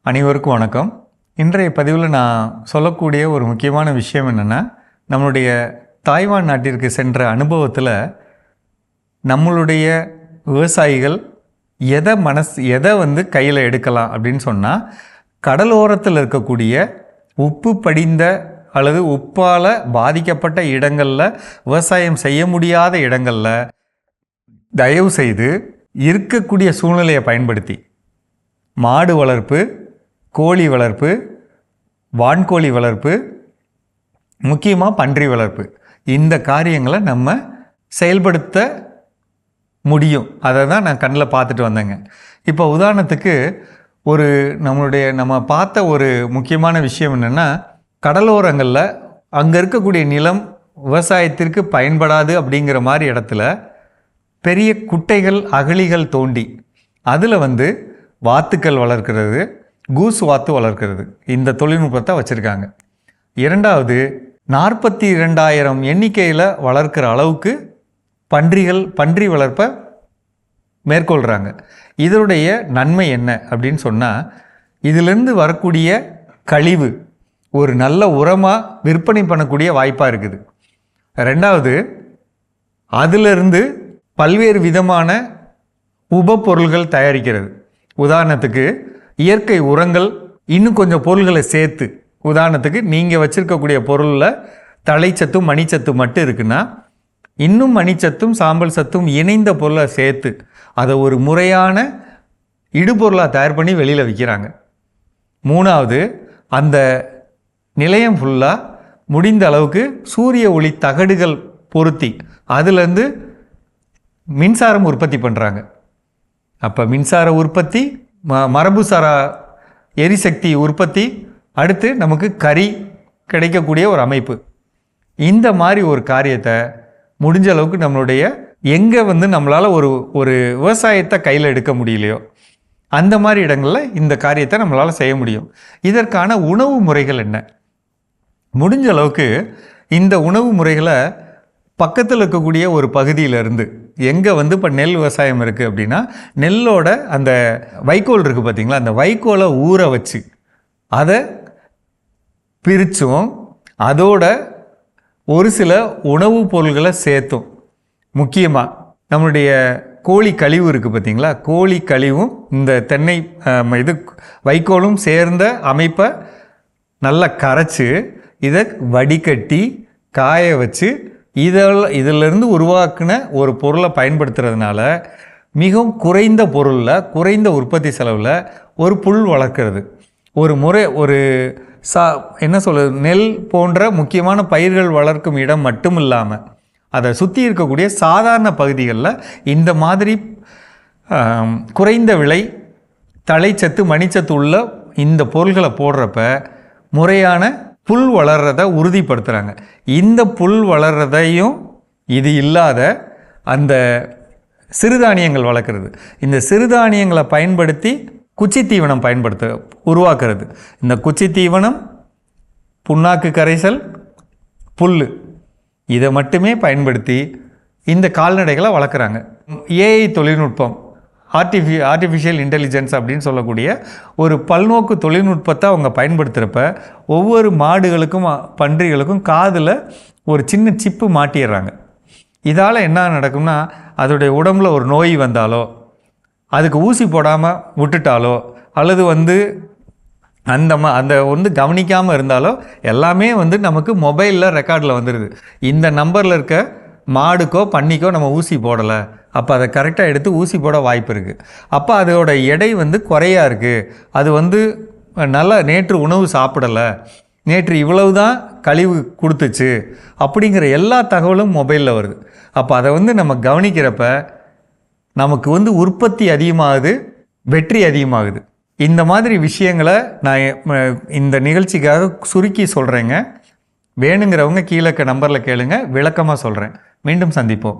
அனைவருக்கும் வணக்கம். இன்றைய பதிவில் நான் சொல்லக்கூடிய ஒரு முக்கியமான விஷயம் என்னென்னா, நம்மளுடைய தாய்வான் நாட்டிற்கு சென்ற அனுபவத்தில் நம்மளுடைய விவசாயிகள் எதை கையில் எடுக்கலாம் அப்படின்னு சொன்னால், கடலோரத்தில் இருக்கக்கூடிய உப்பு படிந்த அல்லது உப்பால் பாதிக்கப்பட்ட இடங்களில் விவசாயம் செய்ய முடியாத இடங்களில் தயவு செய்து இருக்கக்கூடிய சூழ்நிலையை பயன்படுத்தி மாடு வளர்ப்பு, கோழி வளர்ப்பு, வான்கோழி வளர்ப்பு, முக்கியமாக பன்றி வளர்ப்பு, இந்த காரியங்களை நம்ம செயல்படுத்த முடியும். அதை தான் நான் கண்ணில் பார்த்துட்டு வந்தேங்க. இப்போ உதாரணத்துக்கு நம்ம பார்த்த ஒரு முக்கியமான விஷயம் என்னென்னா, கடலோரங்களில் அங்கே இருக்கக்கூடிய நிலம் விவசாயத்திற்கு பயன்படாது அப்படிங்கிற மாதிரி இடத்துல பெரிய குட்டைகள், அகழிகள் தோண்டி அதில் வாத்துக்கள் வளர்க்கிறது, கூஸ் வாத்து வளர்க்கிறது, இந்த தொழில்நுட்பத்தை வச்சுருக்காங்க. இரண்டாவது, 42,000 எண்ணிக்கையில் வளர்க்குற அளவுக்கு பன்றி வளர்ப்பை மேற்கொள்கிறாங்க. இதனுடைய நன்மை என்ன அப்படின்னு சொன்னால், இதிலிருந்து வரக்கூடிய கழிவு ஒரு நல்ல உரமாக விற்பனை பண்ணக்கூடிய வாய்ப்பாக இருக்குது. ரெண்டாவது, அதிலிருந்து பல்வேறு விதமான உபப்பொருள்கள் தயாரிக்கிறது. உதாரணத்துக்கு இயற்கை உரங்கள், இன்னும் கொஞ்சம் பொருள்களை சேர்த்து, உதாரணத்துக்கு நீங்கள் வச்சுருக்கக்கூடிய பொருளில் தழைச்சத்தும் மணிச்சத்து மட்டும் இருக்குன்னா, இன்னும் மணிச்சத்தும் சாம்பல் சத்தும் இணைந்த பொருளை சேர்த்து அதை ஒரு முறையான இடுபொருளாக தயார் பண்ணி வெளியில் விற்கிறாங்க. மூணாவது, அந்த நிலையம் ஃபுல்லாக முடிந்த அளவுக்கு சூரிய ஒளி தகடுகள் பொருத்தி அதிலேருந்து மின்சாரம் உற்பத்தி பண்ணுறாங்க. அப்போ மின்சார உற்பத்தி, மரபுசார எரிசக்தி உற்பத்தி, அடுத்து நமக்கு கறி கிடைக்கக்கூடிய ஒரு அமைப்பு. இந்த மாதிரி ஒரு காரியத்தை முடிஞ்ச அளவுக்கு நம்மளுடைய எங்கே நம்மளால் ஒரு விவசாயத்தை கையில் எடுக்க முடியலையோ அந்த மாதிரி இடங்களில் இந்த காரியத்தை நம்மளால் செய்ய முடியும். இதற்கான உணவு முறைகள் என்ன? முடிஞ்ச அளவுக்கு இந்த உணவு முறைகளை பக்கத்தில் இருக்கக்கூடிய ஒரு பகுதியிலேருந்து, எங்கே இப்போ நெல் விவசாயம் இருக்குது அப்படின்னா, நெல்லோட அந்த வைக்கோல் இருக்குது பார்த்திங்களா, அந்த வைக்கோலை ஊற வச்சு அதை பிரித்தும் அதோட ஒரு சில உணவுப் பொருள்களை சேர்த்தும், முக்கியமாக நம்மளுடைய கோழி கழிவு இருக்குது பார்த்திங்களா, கோழி கழிவும் இந்த தென்னை வைக்கோலும் சேர்ந்த அமைப்பை நல்லா கரைச்சி இதை வடிகட்டி காய வச்சு இதிலிருந்து உருவாக்கின ஒரு பொருளை பயன்படுத்துறதுனால மிகவும் குறைந்த பொருளில், குறைந்த உற்பத்தி செலவில் ஒரு புல் வளர்க்குறது, ஒரு முறை என்ன சொல்கிறது, நெல் போன்ற முக்கியமான பயிர்கள் வளர்க்கும் இடம் மட்டும் இல்லாமல் அதை சுற்றி இருக்கக்கூடிய சாதாரண பகுதிகளில் இந்த மாதிரி குறைந்த விலை தழைச்சத்து மணிச்சத்து உள்ள இந்த பொருள்களை போடுறப்ப முறையான புல் வளர்கிறத உறுதிப்படுத்துகிறாங்க. இந்த புல் வளர்கிறதையும் இது இல்லாத அந்த சிறுதானியங்கள் வளர்க்குறது, இந்த சிறுதானியங்களை பயன்படுத்தி குச்சி தீவனம் உருவாக்குறது. இந்த குச்சி தீவனம், புண்ணாக்கு கரைசல், புல், இதை மட்டுமே பயன்படுத்தி இந்த கால்நடைகளை வளர்க்குறாங்க. ஏஐ தொழில்நுட்பம், ஆர்டிஃபிஷியல் இன்டெலிஜென்ஸ் அப்படின்னு சொல்லக்கூடிய ஒரு பல்நோக்கு தொழில்நுட்பத்தை அவங்க பயன்படுத்துகிறப்ப ஒவ்வொரு மாடுகளுக்கும் பன்றிகளுக்கும் காதில் ஒரு சின்ன சிப்பு மாட்டிடுறாங்க. இதால் என்ன நடக்கும்னா, அதோடைய உடம்புல ஒரு நோய் வந்தாலோ, அதுக்கு ஊசி போடாமல் விட்டுட்டாலோ, அல்லது அந்த கவனிக்காமல் இருந்தாலோ எல்லாமே நமக்கு மொபைலில் ரெக்கார்டில் வந்துடுது. இந்த நம்பரில் இருக்க மாடுக்கோ பன்னிக்கோ நம்ம ஊசி போடலை, அப்போ அதை கரெக்டாக எடுத்து ஊசி போட வாய்ப்பு இருக்குது. அப்போ அதோட எடை குறையாக இருக்குது, அது நல்லா நேற்று உணவு சாப்பிடலை, நேற்று இவ்வளவு தான் கழிவு கொடுத்துச்சு அப்படிங்கிற எல்லா தகவலும் மொபைலில் வருது. அப்போ அதை நம்ம கவனிக்கிறப்ப நமக்கு உற்பத்தி அதிகமாகுது, வெற்றி அதிகமாகுது. இந்த மாதிரி விஷயங்களை நான் இந்த நிகழ்ச்சிக்காக சுருக்கி சொல்கிறேங்க. வேணுங்கிறவங்க கீழே நம்பரில் கேளுங்க, விளக்கமாக சொல்கிறேன். மீண்டும் சந்திப்போம்.